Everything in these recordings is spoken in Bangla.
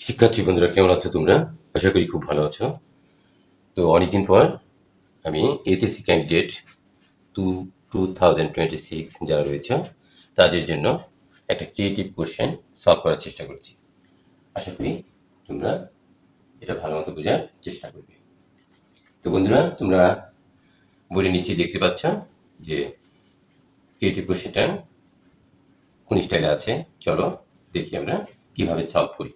শিক্ষার্থী বন্ধুরা কেমন আছো তোমরা? আশা করি খুব ভালো আছো। তো অনেকদিন পর আমি এইচএসসি ক্যান্ডিডেট 2026 যারা রয়েছে তাদের জন্য একটা ক্রিয়েটিভ কোশ্চেন সলভ করার চেষ্টা করছি। আশা করি তোমরা এটা ভালো মতো বোঝার চেষ্টা করবে। তো বন্ধুরা তোমরা বইয়ের নিচে দেখতে পাচ্ছ যে ক্রিয়েটিভ কোশ্চেনটা কোন স্টাইলে আছে। চলো দেখি আমরা কিভাবে সলভ করি।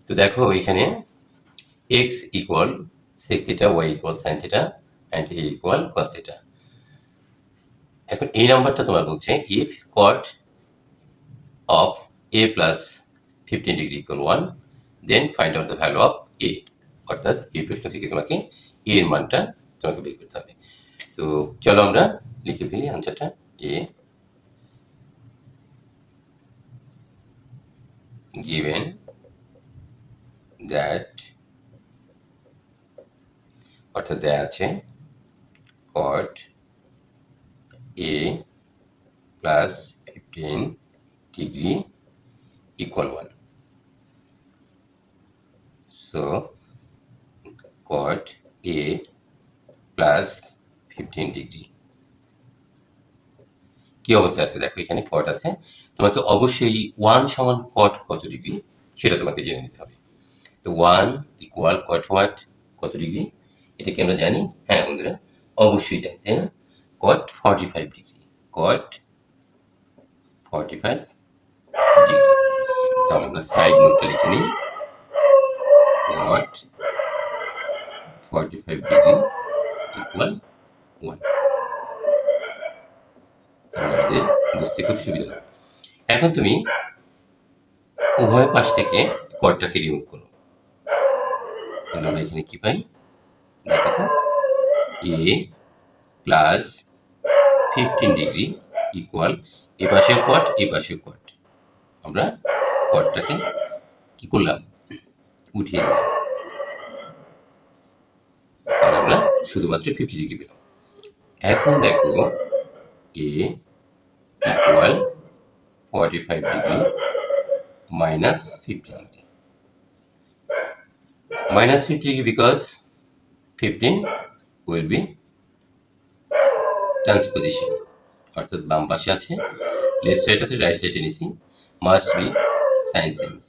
তো দেখো এখানে x equal sec theta, y equal sin theta and a equal cos theta। এখন এই নাম্বারটা তোমার বলছে if cot of a plus 15 degree equal 1 then find out the value of a। অর্থাৎ এই প্রশ্ন থেকে তোমাকে a এর মানটা তোমাকে বের করতে হবে। তো চলো আমরা লিখে ফেলি আনসারটা। a given that অর্থাৎ দেয়া আছে cot a plus 15 degree equal 1। So cot A plus 15 degree কি অবস্থায় আছে দেখো এখানে cot আছে, তোমাকে অবশ্যই 1 সমান cot কত ডিগ্রি সেটা তোমাকে জেনে নিতে হবে। তো 1 ইকুয়াল cot what কত ডিগ্রি এটা কি আমরা জানি? হ্যাঁ বন্ধুরা অবশ্যই জানি, তাই না? cot 45 degree, cot 45 degree. তাহলে আমরা সাইড নোটটা লিখে নিই, cot 45 ডিগ্রি ইকুয়াল 1। আমাদের বুঝতে খুব সুবিধা হবে। এখন তুমি উভয় পাশ থেকে কটটাকে রিমুভ করো। তাহলে আমরা এখানে কি পাই দেখো তো, a প্লাস 15 ডিগ্রি ইকুয়াল এ পাশেও কট এ পাশেও কট, আমরা কটটাকে কি করলাম উঠিয়ে দিলাম। তাহলে আমরা শুধুমাত্র 50 ডিগ্রি পেলাম। এখন দেখো a equal 45 degree minus 50 degree, minus 50 degree because 15 will be transposition, অর্থাৎ বাম পাশে আছে, লেফট সাইড আছে, রাইট সাইডে নিছি, must be sign change,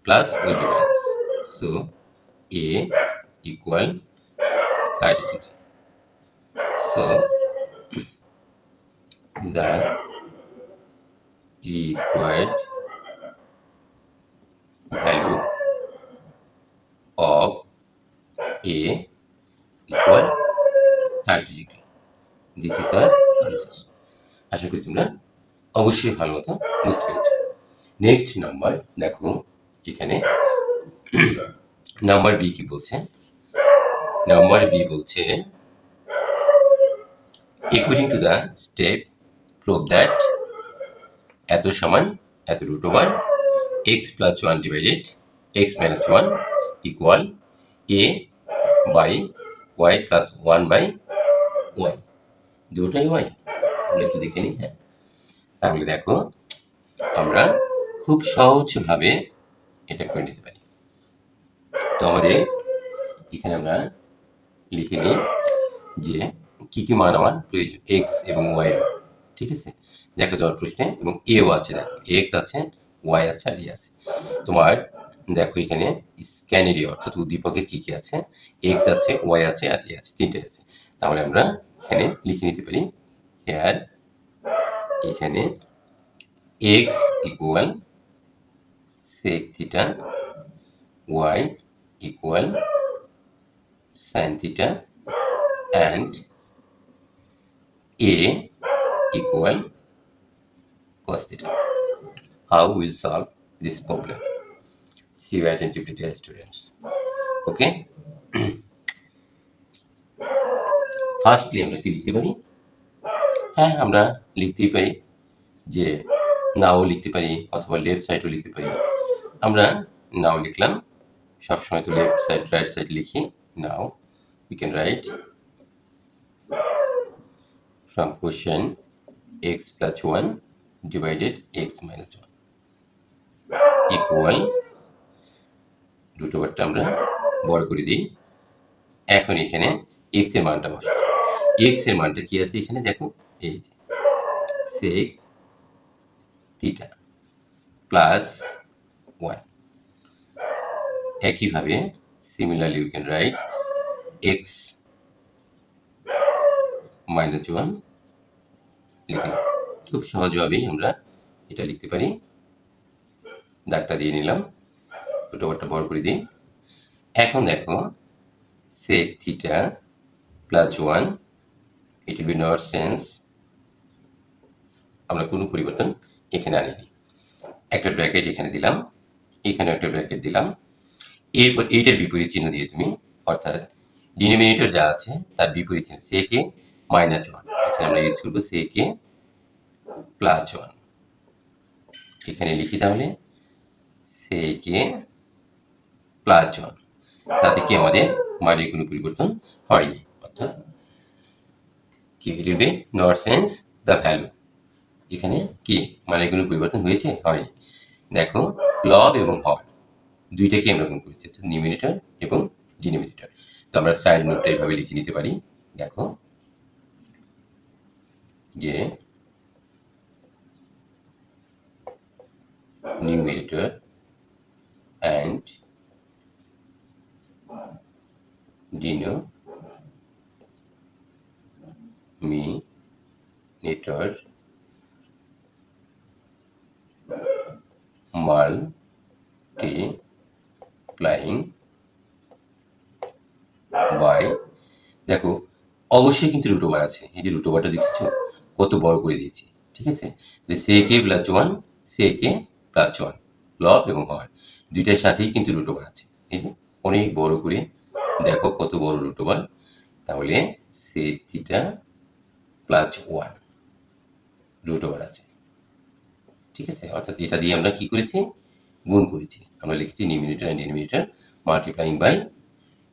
plus will be minus. So a equal 30 degree. So the required value of a equal 30 degree. This is our answer. আশা করি তোমরা অবশ্যই ভালো মতো বুঝতে পেরেছো। নেক্সট নাম্বার দেখো এখানে নাম্বার বি কি বলছে, নাম্বার বি বলছে according to the step prove that এত সমান এত root over x plus 1 divided x minus 1 equal a by y plus 1 by y, দুটোই y আমরা একটু দেখে নিই। হ্যাঁ তাহলে দেখো আমরা খুব সহজভাবে এটা করে নিতে পারি। তো আমাদের এখানে আমরা লিখে নিই যে কি কি মান আমার প্রয়োজন x এবং y এর মান, ঠিক আছে? দেখো তোমার প্রশ্নে এবং এও আছে, দেখো x আছে y আছে আর আছে। তোমার দেখো এখানে স্ক্যানেরিয়া অর্থাৎ উদ্দীপকে কি কি আছে, x আছে y আছে আর আছে, তিনটে আছে। তাহলে আমরা এখানে লিখে নিতে পারি হেয়ার এখানে x equal sec theta, y equal sin theta and a equal cos theta. How we'll solve this problem? See you attentively, dear students. Okay. Firstly আমরা কি লিখতে পারি? হ্যাঁ আমরা লিখতেই পারি যে নাও লিখতে পারি অথবা লেফট সাইডও লিখতে পারি। আমরা নাও লিখলাম, সবসময় তো লেফট সাইড রাইট সাইড লিখি। নাও we can write from question x plus 1 divided x minus 1 equal root ওভারটা আমরা বড় করে দিই। এখন এখানে এক্স এর মানটা বসাই। এক্স এর মানটা কি আছে এখানে দেখো, এই যে সেক থিটা প্লাস 1। একইভাবে similarly we can write x minus 1 লিখলাম। খুব সহজভাবেই আমরা এটা লিখতে পারি। দাগটা দিয়ে নিলাম, রুট ওভারটা বড় করে দিই। এখন দেখো sec theta plus 1, it will be not sense আমরা কোনো পরিবর্তন এখানে আনিনি। একটা ব্র্যাকেট এখানে দিলাম, এখানে একটা ব্র্যাকেট দিলাম। এরপর এইটার বিপরীত চিহ্ন দিয়ে তুমি, অর্থাৎ ডিনোমিনেটর যা আছে তার বিপরীত চিহ্ন sec a minus 1, এখানে আমরা ইউজ করবো sec a plus 1। এখানে লিখি তাহলে sec a plus 1, তাতে কি আমাদের মানের কোনো পরিবর্তন হয়নি, অর্থাৎ কি it will be not change the value। এখানে কি মানের কোনো পরিবর্তন হয়েছে, হয়নি। দেখো লব এবং হর দুইটাকে আমরা গুণ করেছি, নিউমিনেটর এবং ডিনোমিনেটর। তো আমরা সাইড নোটটা এইভাবে লিখে নিতে পারি। দেখো যে numerator and denominator multiplying by, দেখো অবশ্যই কিন্তু রুট ওভার আছে। এই যে রুট ওভারটা দেখেছো কত বড় করে দিয়েছি, ঠিক আছে। যে sec a plus 1 sec a plus 1 লব এবং হর দুইটার সাথেই কিন্তু রুট ওভার আছে। এই যে অনেক বড় করে দেখো কত বড় রুট ওভার। তাহলে sec theta plus 1 root over আছে, ঠিক আছে। অর্থাৎ এটা দিয়ে আমরা কি করেছি, গুণ করেছি। আমরা লিখেছি numerator and denominator multiplying by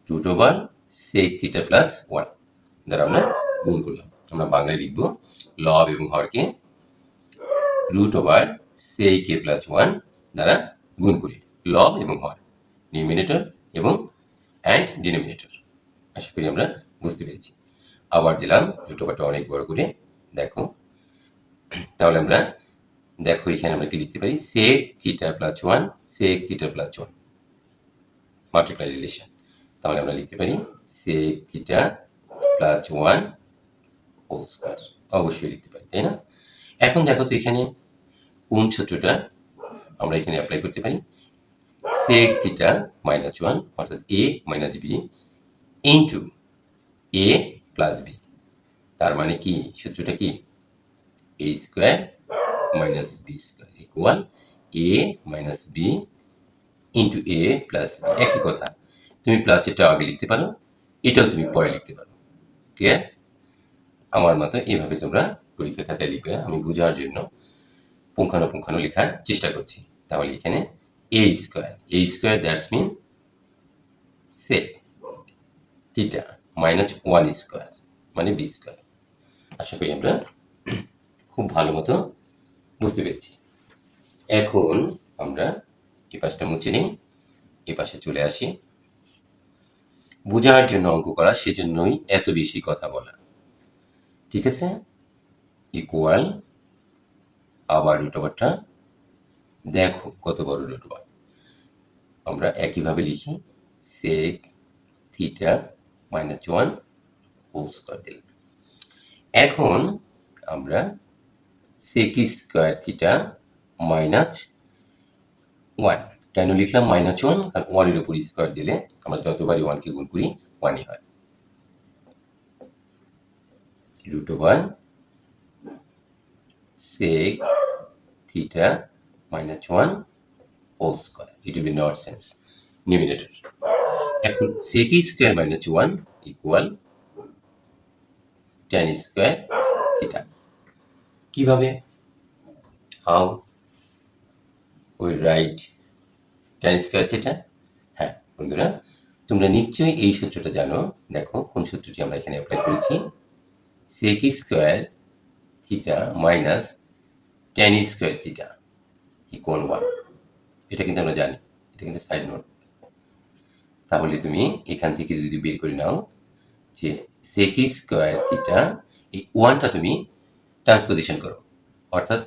root over sec theta plus 1 দ্বারা আমরা গুণ করলাম। আমরা বাংলায় লিখব লব এবং হরকে root over sec a plus 1 দ্বারা গুণ করি। লব এবং হর, নিউমিনেটর এবং অ্যান্ড ডিনোমিনেটর। আশা করি আমরা বুঝতে পেরেছি। আবার দিলাম রুট ওভারটা অনেক বড় করে, দেখো। তাহলে আমরা দেখো এখানে আমরা কি লিখতে পারি, sec theta plus 1 sec theta plus 1 multiply relation. তাহলে আমরা লিখতে পারি sec theta plus 1 whole square. অবশ্যই লিখতে পারি, তাই না? এখন দেখো তো এখানে কোন সূত্রটা আমরা এখানে অ্যাপ্লাই করতে পারি। sec থিটা মাইনাস 1 অর্থাৎ a minus b into a plus b, তার মানে কি সূত্রটা কি, a square minus b square equal a minus b into a plus b। একই কথা, তুমি প্লাস এটা আগে লিখতে পারো, এটাও তুমি পরে লিখতে পারো। ক্লিয়ার? আমার মতো এইভাবে তোমরা পরীক্ষা খাতায় লিখবে। আমি বোঝার জন্য পুঙ্খানুপুঙ্খানু লেখার চেষ্টা করছি। তাহলে এখানে a square that's mean sec theta minus 1 square মানে b স্কয়ার। আশা করি আমরা খুব ভালো মতো বুঝতে পেরেছি। এখন আমরা এই পাশটা মুছে নিই, এই পাশে চলে আসি। বোঝার জন্য অঙ্ক করা, সেজন্যই এত বেশি কথা বলা, ঠিক আছে। ইকুয়াল আবার রুট ওভারটা দেখো কত বড় রুট ওভার। আমরা একইভাবে লিখি sec theta minus 1 whole square দিলাম। এখন আমরা sec স্কয়ার থিটা মাইনাস 1 কেন লিখলাম মাইনাস 1, কারণ 1 এর উপর স্কয়ার দিলে আমরা যতবারই 1 কে গুণ করি 1ই হয়। Root over sec theta minus 1 whole square, it will be not sense numerator. এখন sec square minus 1 equal tan square theta. কিভাবে, how we write tan square theta? হ্যাঁ বন্ধুরা, তোমরা নিশ্চয়ই এই সূত্রটা জানো। দেখো কোন সূত্রটি আমরা এখানে অ্যাপ্লাই করেছি, sec square theta minus tan square theta equal 1। এটা কিন্তু আমরা জানি, এটা কিন্তু সাইড নোট। তাহলে তুমি এখান থেকে যদি বের করে নাও যে sec স্কোয়ার থিটা, এই ওয়ানটা তুমি ট্রান্সপোজিশন করো, অর্থাৎ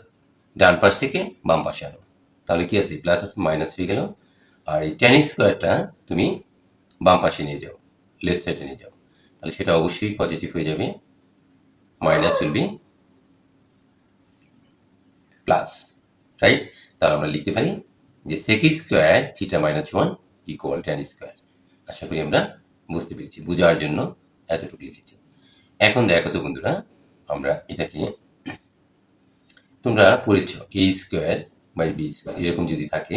ডান পাশ থেকে বাম পাশে আনো। তাহলে কি আছে, প্লাস আছে মাইনাস হয়ে গেল। আর এই ট্যান স্কোয়ারটা তুমি বাম পাশে নিয়ে যাও, লেফট সাইডে নিয়ে যাও, তাহলে সেটা অবশ্যই পজিটিভ হয়ে যাবে, minus will be plus, right? তাহলে আমরা লিখতে পারি যে sec square theta minus one equal tan square. আশা করি আমরা বুঝতে পেরেছি, বোঝার জন্য এতটুকু লিখেছি। এখন দেখো তো বন্ধুরা, আমরা এটাকে, তোমরা পড়েছ এ স্কোয়ার বাই বি স্কোয়ার এরকম যদি থাকে,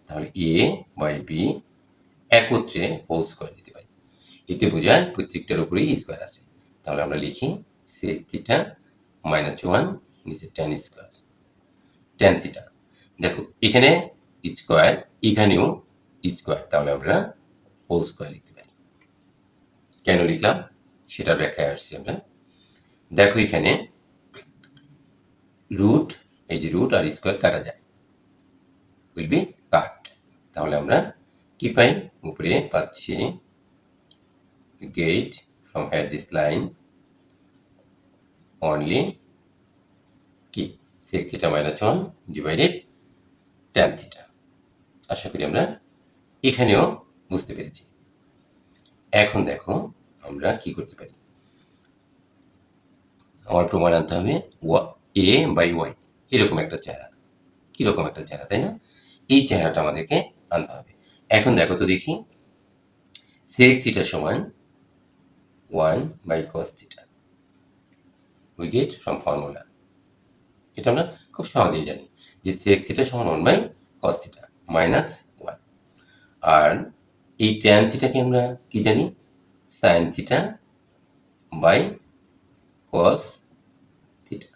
তাহলে এ বাই বি একত্রে হোল স্কোয়ার দিতে পারি। এতে বোঝায় প্রত্যেকটার উপরেই স্কোয়ার আছে। তাহলে আমরা লিখি sec থিটা মাইনাস ওয়ান নিচে ট্যান স্কোয়ার, ট্যান থিটা। দেখো এখানে স্কোয়ার, এখানেও স্কোয়ার, তাহলে আমরা হোল স্কোয়ার লিখতে পারি। কেন লিখলাম সেটার ব্যাখ্যায় আসছি আমরা। দেখো এখানে রুট, এই যে রুট আর স্কোয়ার কাটা যায়, উইল বি কাট। তাহলে আমরা কি পাই, উপরে পাচ্ছি get from here this line only কি sec theta minus one divided tan theta. আশা করি আমরা এখানেও বুঝতে পেরেছি। এখন দেখো আমরা কি করতে পারি, আমার প্রমাণ আনতে হবে এ বাই ওয়াই, এরকম একটা চেহারা, কিরকম একটা চেহারা, তাই না? এই চেহারাটা আমাদেরকে আনতে হবে। এখন দেখো তো দেখি, sec থিটা সমান 1 by cos theta, we get from formula। এটা আমরা খুব সহজেই জানি যে sec থিটা সমান 1 by cos থিটা মাইনাস 1। আর এই tan থিটাকে আমরা কি জানি, sin theta by cos theta.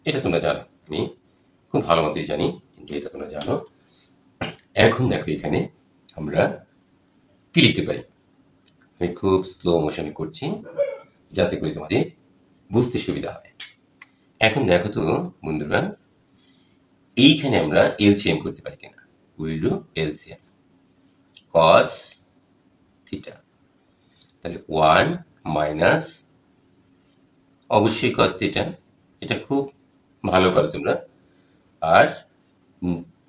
এটা তোমরা জানো, আমি খুব ভালো মতোই জানি যে এটা তোমরা জানো। এখন দেখো এখানে আমরা কি লিখতে পারি, আমি খুব স্লো মোশনে করছি যাতে করে তোমাদের বুঝতে সুবিধা হয়। এখন দেখো তো বন্ধুরা, এইখানে আমরা এলসিএম করতে পারি কিনা, will do LCM cos theta, তাহলে 1 মাইনাস অবশ্যই cos থিটা, এটা খুব ভালো করো তোমরা। আর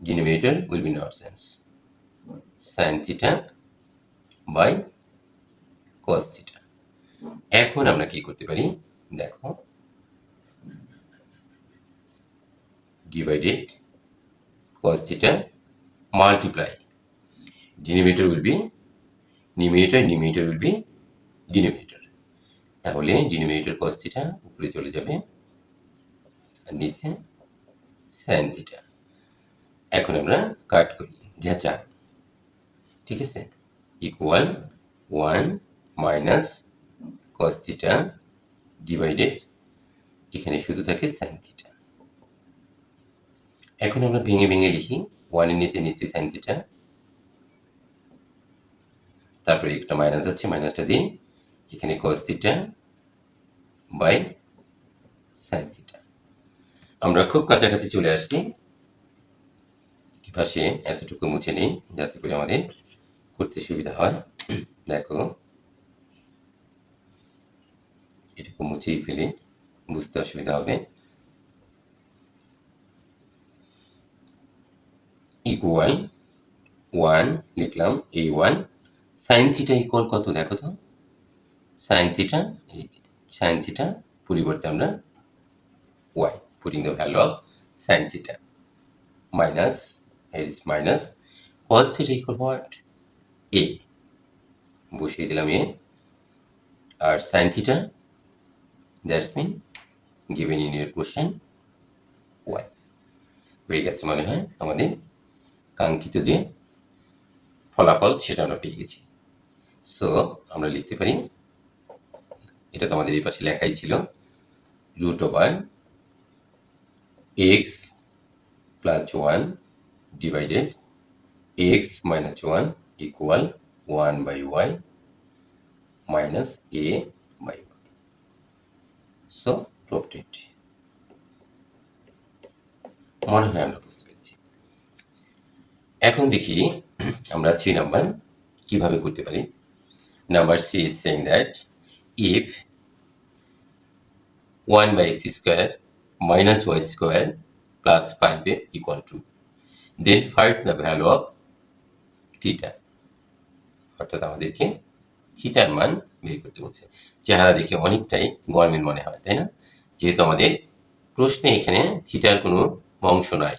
denominator will be not sense, sin theta by cos theta. এখন আমরা কি করতে পারি, দেখো divided cos theta multiply denominator will be numerator will be denominator. তাহলে ডিনোমিনেটর cos থিটা উপরে চলে যাবে আর নিচে sin থিটা। এখন আমরা কাট করি ঘেঁচা, ঠিক আছে, equal 1 minus cos theta divided, এখানে শুধু থাকে sin থিটা। এখন আমরা ভেঙে ভেঙে লিখি, 1 এর নিচে নিচে sin থিটা, তারপরে একটা মাইনাস আছে, মাইনাসটা দিন, এখানে cos theta by sin theta. আমরা খুব কাছাকাছি চলে আসছি, এপাশে এতটুকু মুছে নেই যাতে করে আমাদের করতে সুবিধা হয়। দেখো এটুকু মুছেই ফেলে বুঝতে অসুবিধা হবে। ইকুয়াল 1 লিখলাম, এই 1 sin থিটা ইকুয়াল কত দেখো তো, sin থিটা, এই যে sin থিটা পরিবর্তে আমরা y, putting the value of sin theta minus, here is minus cos theta equal what, a, বসিয়ে দিলাম a, R sin theta that's mean given in your question y। হয়ে গেছে মনে হয় আমাদের কাঙ্ক্ষিত যে ফলাফল সেটা আমরা পেয়ে গেছি। সো আমরা লিখতে পারি, এটা তো আমাদের এই পাশে লেখাই ছিল, root over x plus 1 divided x minus 1 equal 1 by y minus a by y. So proved it. মনে হয় আমরা বুঝতে পেরেছি। এখন দেখি আমরা 3 নাম্বার কিভাবে করতে পারি। Number C is saying that if 1 by x square minus y square plus 5a equal to, then find the value of theta. অর্থাৎ আমাদেরকে থিটার মান বের করতে বলছে। চেহারা দেখে অনেকটাই গরমিল মনে হয়, তাই না? যেহেতু আমাদের প্রশ্নে এখানে থিটার কোনো অংশ নাই,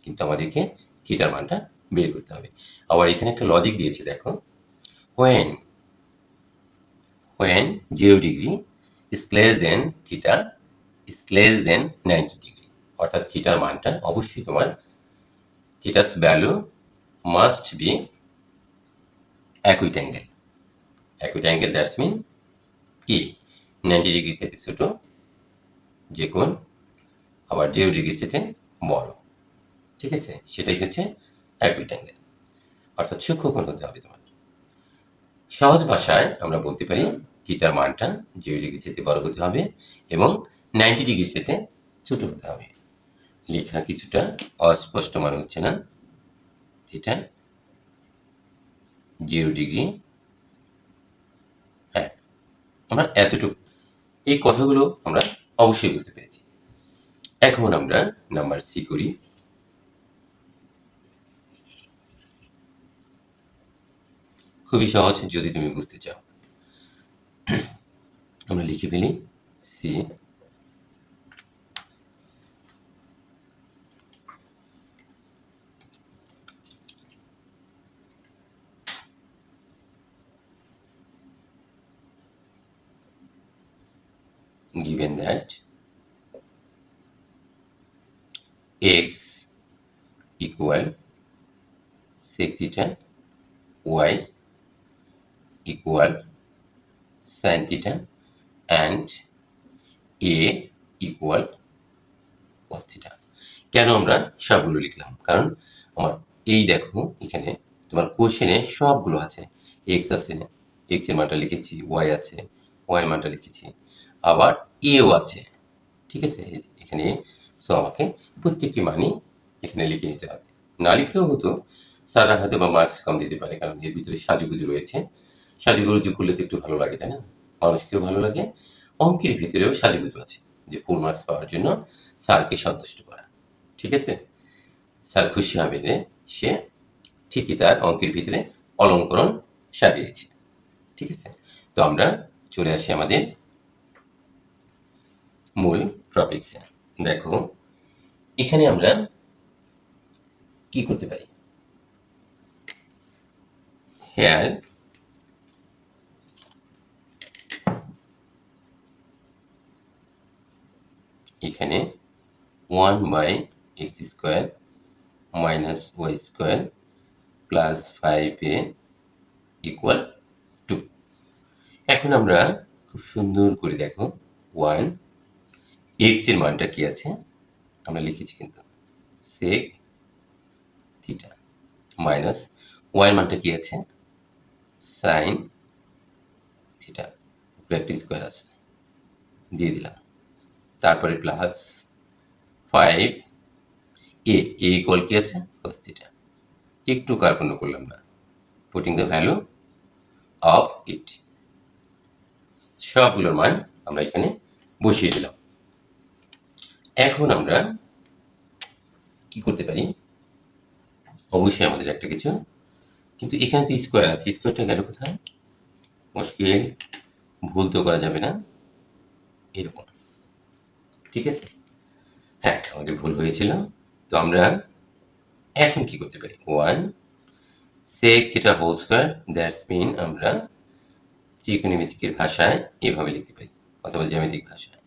কিন্তু আমাদেরকে থিটার মানটা বের করতে হবে। আবার এখানে একটা লজিক দিয়েছে, দেখো, when 0 degree is less than theta is less than 90 degree, অর্থাৎ থিটার মানটা অবশ্যই তোমার theta's value must be acute angle. Acute angle that's mean কি 90 ডিগ্রি থেকে ছোট যে কোণ, আবার 0 ডিগ্রি থেকে বড়, ঠিক আছে? সেটাই হচ্ছে অ্যাকুইট অ্যাঙ্গেল, অর্থাৎ সূক্ষ্মকোণ হতে হবে তোমার। সহজ ভাষায় আমরা বলতে পারি থিটার মানটা 0 ডিগ্রি থেকে বড় হতে হবে এবং 90 ডিগ্রি থেকে ছোট হতে হবে। লেখা কিছুটা অস্পষ্ট মনে হচ্ছে না? থিটা 0 ডিগ্রি, হ্যাঁ, আমরা এতটুকু এই কথাগুলো আমরা অবশ্যই বুঝতে পেরেছি। এখন আমরা নাম্বার সি করি। খুবই সহজ যদি তুমি বুঝতে চাও। আমরা লিখে ফেলি C given that x equal sec theta, y equal sin theta and a equal cos theta। কেন আমরা সবগুলো লিখলাম? কারণ আমার এই দেখো এখানে তোমার কোশ্চেনে সবগুলো আছে। এক্স আছে, এক্স এর মানটা লিখেছি, ওয়াই আছে, ওয়াই মানটা লিখেছি, আবার এও আছে, ঠিক আছে? এখানে সো আমাকে প্রত্যেকটি মানই এখানে লিখে নিতে হবে। না লিখলেও হতো, স্যাররা হয়তো বা মার্কস কম দিতে পারে, কারণ এর ভিতরে সাজুগুজু রয়েছে। সাজুগুজু করলে তো একটু ভালো লাগে, তাই না? মানুষকেও ভালো লাগে, অঙ্কের ভিতরেও সাজুগুজু আছে, যে ফুল মার্কস পাওয়ার জন্য স্যারকে সন্তুষ্ট করা, ঠিক আছে? স্যার খুশি হবে যে সে ঠিকই তার অঙ্কের ভিতরে অলঙ্করণ সাজিয়েছে, ঠিক আছে? তো আমরা চলে আসি আমাদের মূল টপিকসে। দেখো এখানে আমরা কি করতে পারি। হেয়ার এখানে 1 by X square minus Y square plus 5a equal 2। এখন আমরা খুব সুন্দর করে দেখো 1 এক্স এর মানটা কি আছে আমরা লিখেছি, কিন্তু sec থিটা মাইনাস ওয়াই এর মানটা কি আছে sin থিটা, একটা স্কোয়ার আছে দিয়ে দিলাম, তারপরে প্লাস 5 এ ইকুয়াল কি আছে cos থিটা। একটু কার্পণ্য করলাম না, putting the value of it, সবগুলোর মান আমরা এখানে বসিয়ে দিলাম। এখন আমরা কি করতে পারি, অবশ্যই আমাদের একটা কিছু, কিন্তু এখানে তো স্কোয়ার আছে, স্কোয়ারটা গেল কোথায়? মুশকিল, ভুল তো করা যাবে না এরকম, ঠিক আছে? হ্যাঁ, আমাদের ভুল হয়েছিল। তো আমরা এখন কি করতে পারি, 1 sec theta whole square, that's mean আমরা ত্রিকোণমিতিকের ভাষায় এভাবে লিখতে পারি, অথবা জ্যামিতিক ভাষায়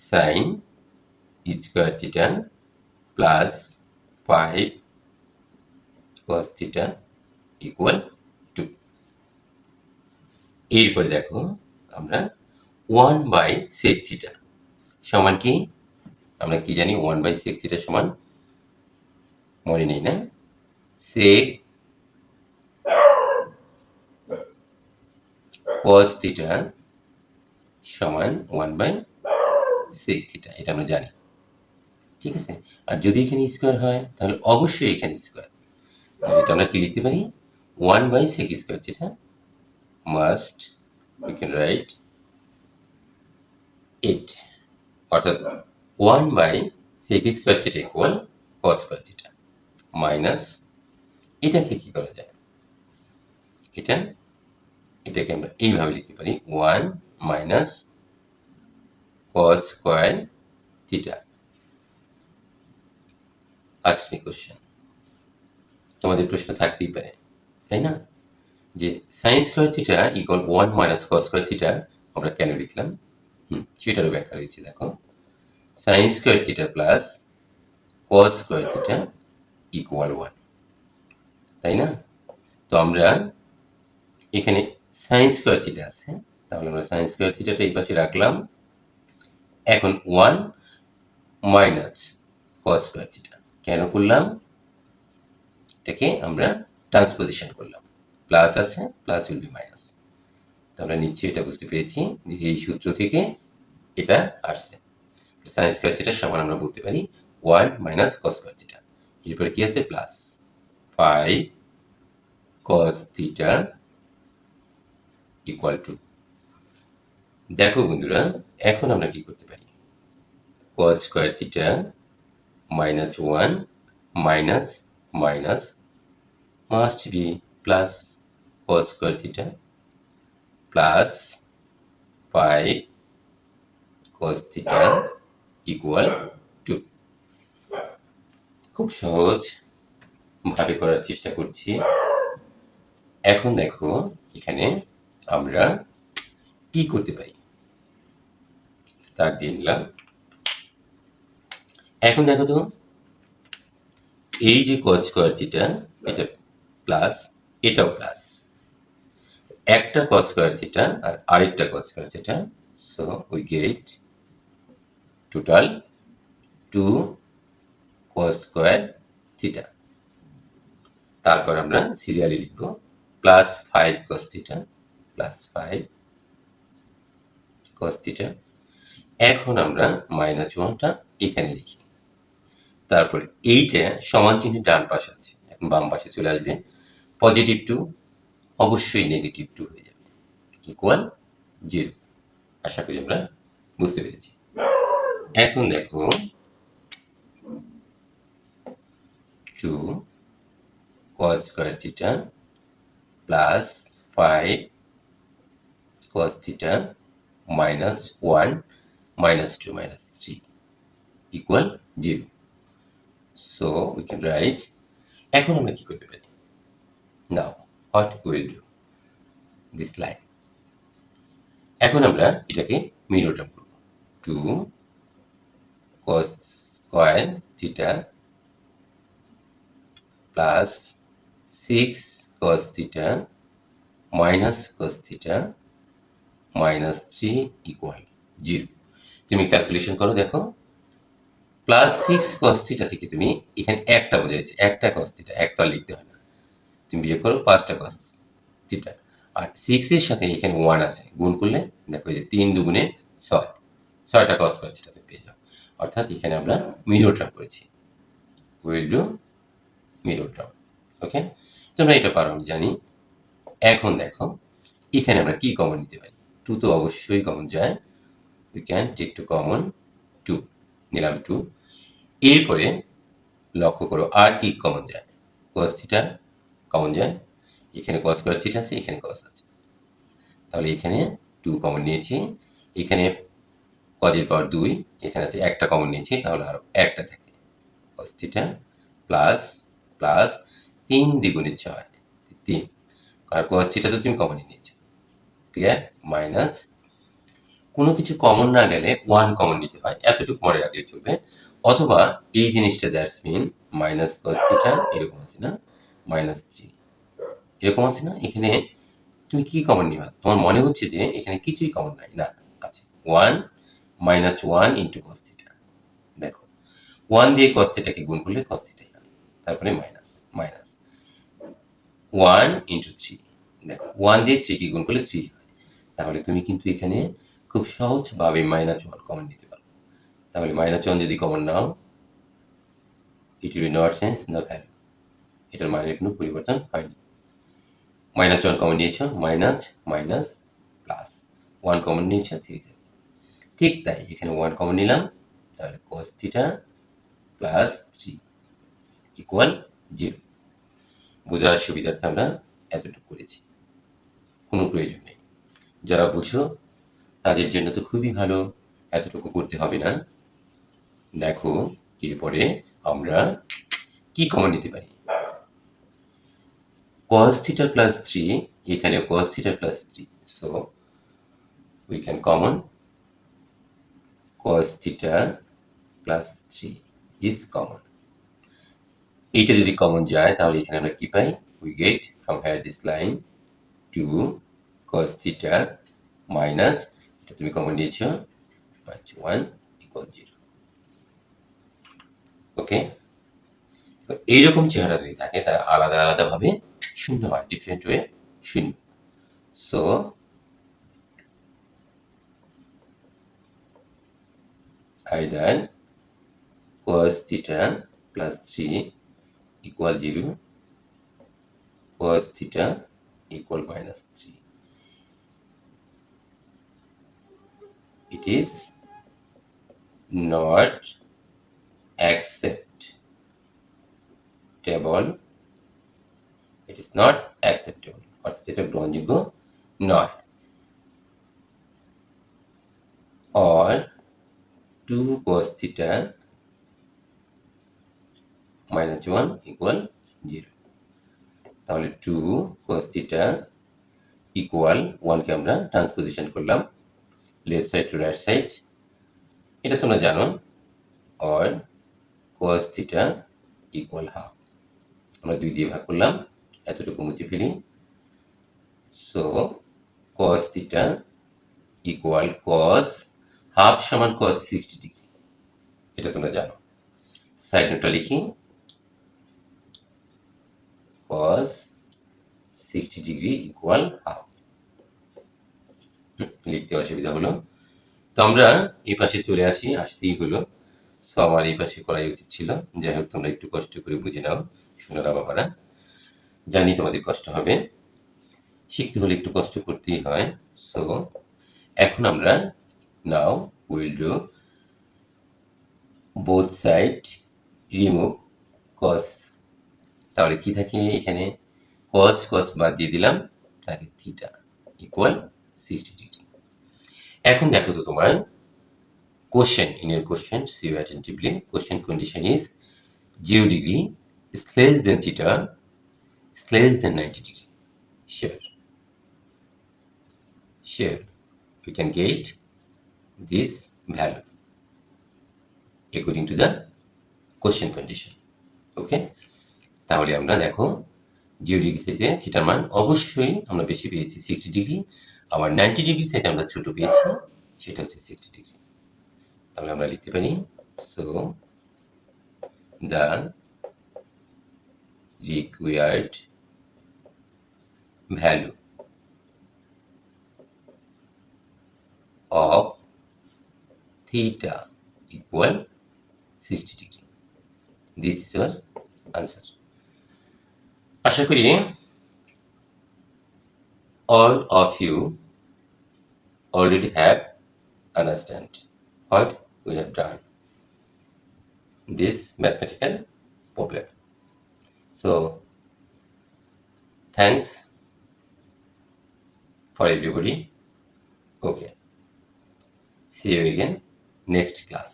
sin square theta plus 5 cos theta equal 2। এরপরে দেখো আমরা 1 বাই sec থিটা সমান কি, আমরা কি জানি 1 বাই sec থিটা সমান, মনে নেই না, sec cos থিটা সমান 1 বাই sec থিটা, এটা আমরা জানি, ঠিক আছে? আর যদি এখানে স্কোয়ার হয় তাহলে অবশ্যই এখানে স্কোয়ার, তাহলে এটা আমরা কি লিখতে পারি 1/sec স্কয়ার যেটা must we can write it অর্থাৎ 1/sec স্কয়ার যেটা ইকুয়াল cos স্কয়ার যেটা মাইনাস এটাকে কি করা যায় এটাকে আমরা এইভাবে লিখতে পারি 1 minus cos square theta. Ask me question, তোমাদের প্রশ্ন থাকতেই পারে তাই না, যে sin square theta equal 1 minus cos square theta আমরা কেন লিখলাম? সেটারও ব্যাখ্যা রয়েছে। দেখো sin square theta plus cos square theta equal 1, তাই না? তো আমরা এখানে sin স্কয়ার থিটা আছে, তাহলে আমরা sin স্কয়ার থিটাটা এই পাশে রাখলাম। এখন 1 মাইনাস cos স্কয়ার থিটা কেন করলাম? এটাকে আমরা ট্রান্সপোজিশন করলাম, প্লাস আছে প্লাস উইল বি মাইনাস। তো আমরা নিশ্চয়ই এটা বুঝতে পেরেছি যে এই সূত্র থেকে এটা আসছে। sin স্কয়ার থিটা সমান আমরা বলতে পারি 1 মাইনাস cos স্কয়ার থিটা। এরপরে কি আছে plus 5 cos theta equal to, দেখো বন্ধুরা এখন আমরা কি করতে পারি, cos square theta minus 1 minus minus must be plus cos square theta plus 5 cos theta equal to, খুব সহজ ভাবে করার চেষ্টা করছি। এখন দেখো এখানে আমরা কি করতে পারি, দাগ দিয়ে নিলাম। এখন দেখো তো এই যে cos স্কয়ার থিটা এটা প্লাস এটাও প্লাস, একটা cos স্কয়ার থিটা আর আরেকটা cos square theta, so we get total 2 cos square theta. তারপর আমরা সিরিয়ালি লিখব plus 5 cos theta plus 5 cos theta. এখন আমরা মাইনাস 1টা এখানে লিখি, তারপরে এইটা সমান চিহ্নের ডান পাশে আছে, এখন বাম পাশে চলে আসবে, পজিটিভ 2 অবশ্যই নেগেটিভ 2 হয়ে যাবে, ইকুয়াল 0। আশা করি আমরা বুঝতে পেরেছি। এখন দেখো 2 cos square theta plus 5 cos theta minus 1 minus 2 minus 3 equal 0. So we can write, এখন আমরা কি করতে পারি? Now what we will do? This line. এখন আমরা এটাকে মিডল টার্ম করব, 2 cos square theta plus 6 cos theta minus cos theta minus 3 equal 0। তুমি ক্যালকুলেশন করো, দেখো প্লাস 6 cos থিটা থেকে তুমি এখানে একটা বোঝাইছে, একটা cos থিটা, একটা লিখতে হয় না, তুমি বিয়োগ করো 5টা cos থিটা, আর 6 এর সাথে এখানে 1 আছে, গুণ করলে দেখো যে 3 দুগুণে 6, 6টা cos স্কয়ার থিটা তুমি পেয়ে যাও। অর্থাৎ এখানে আমরা মিডল টার্ম করেছি, উইল ডু মিডল টার্ম। ওকে, তোমরা এটা পারো আমি জানি। এখন দেখো এখানে আমরা কি কমন নিতে পারি, 2 তো অবশ্যই কমন যায়, we can take to common 2, নিলাম 2। এরপরে লক্ষ্য করো আর কি কমন যায়, cos থিটা কমন যায়, এখানে cos স্কয়ার থিটা আছে, এখানে cos আছে, তাহলে এখানে 2 কমন নিয়েছি, এখানে cos এর পাওয়ার 2, এখানে আছে একটা কমন নিয়েছি, তাহলে আরো একটা থাকে cos থিটা প্লাস প্লাস 3 দ্বিগুণে 6 3, আর cos থিটা তো তুমি কমনই নিয়েছো, ক্লিয়ার, মাইনাস কোনো কিছু কমন না গেলে 1 কমন নিতে হয়, এতটুকু মনে রাখলে চলবে, অথবা এই জিনিসটা that's mean minus cos theta এরকম আছে না, মাইনাস 3 এরকম আছে না, এখানে তুমি কি কমন নিবা, তোমার মনে হচ্ছে যে এখানে কিছুই কমন নাই, না আছে 1 মাইনাস 1 ইন্টু cos থিটা, দেখো 1 দিয়ে cos থিটাকে গুণ করলে cos থিটাই হয়, তারপরে মাইনাস মাইনাস 1 ইন্টু 3, দেখো 1 দিয়ে 3 কে গুণ করলে 3 হয়, তাহলে তুমি কিন্তু এখানে খুব সহজভাবে মাইনাস 1 কমন নিতে পারো। তাহলে মাইনাস 1 যদি common now, it will not change the value, এটার মানের কোনো পরিবর্তন হয়নি। মাইনাস ওয়ান কমন নিয়েছ, minus minus plus one common নিয়েছ, থ্রি থাকে। ঠিক তাই এখানে ওয়ান কমন নিলাম, তাহলে cos theta plus three equal zero. বোঝার সুবিধার্থে আমরা এতটুকু করেছি, কোনো প্রয়োজন নেই। যারা বুঝো তাদের জন্য তো খুবই ভালো, এতটুকু করতে হবে না। দেখো এরপরে আমরা কি কমন নিতে পারি। cos theta plus 3, এখানে cos theta plus 3, so we can common cos theta plus 3 is common. এইটা যদি কমন যায় তাহলে এখানে আমরা কি পাই, we get from here this line 2 cos theta minus, এটা তুমি কমন নিয়েছো, 1 equal 0. ওকে, এইরকম চেহারা যদি থাকে তারা আলাদা আলাদা ভাবে শূন্য হয়, ডিফারেন্ট ওয়ে শূন্য। So either cos theta plus 3 equal 0, cos theta equal minus 3. It is not acceptable. It is not acceptable. অর্থাৎ এটা গ্রহণযোগ্য নয়। or 2 cos theta minus 1 equal 0. তাহলে 2 cos theta equal 1 কে আমরা ট্রান্সপোজিশন করলাম left side to right side, এটা তোমরা জানো। or cos theta equal half, আমরা 2 দিয়ে ভাগ করলাম, এতটুকু মুছে ফেলি। So cos theta equal cos half সমান cos 60 ডিগ্রি, এটা তোমরা জানো। সাইড নোটটা লিখি, cos 60 ডিগ্রি ইকুয়াল হাফ। লিখতে অসুবিধা হলো, তো আমরা এই পাশে চলে আসি, আসতেই হলো। সো আমার এই পাশে করাই উচিত ছিল, যাই হোক তোমরা একটু কষ্ট করে বুঝে নাও সোনারা বাবারা, জানি তোমাদের কষ্ট হবে, শিখতে হলে একটু কষ্ট করতেই হয়। সো এখন আমরা now will do both side remove cos, তাহলে কি থাকে এখানে, cos cos বাদ দিয়ে দিলাম, তাহলে থিটা ইকুয়াল 60 ডিগ্রি। এখন দেখো তো তোমার question, in your question see you attentively, question condition is 0 degree is less than theta is less than 90 degree. Sure we can get this value according to the question condition. ওকে, তাহলে আমরা দেখো 0 ডিগ্রি থেকে থিটার মান অবশ্যই আমরা বেশি পেয়েছি 60 ডিগ্রি, আবার 90 ডিগ্রি থেকে আমরা ছোট পেয়েছি, সেটা হচ্ছে 60 ডিগ্রি। তাহলে আমরা লিখতে পারি, so the required value of theta equal 60 degree. This is your answer. আশা করি all of you already have understand what we have done this mathematical problem. So thanks for everybody. Okay, see you again next class.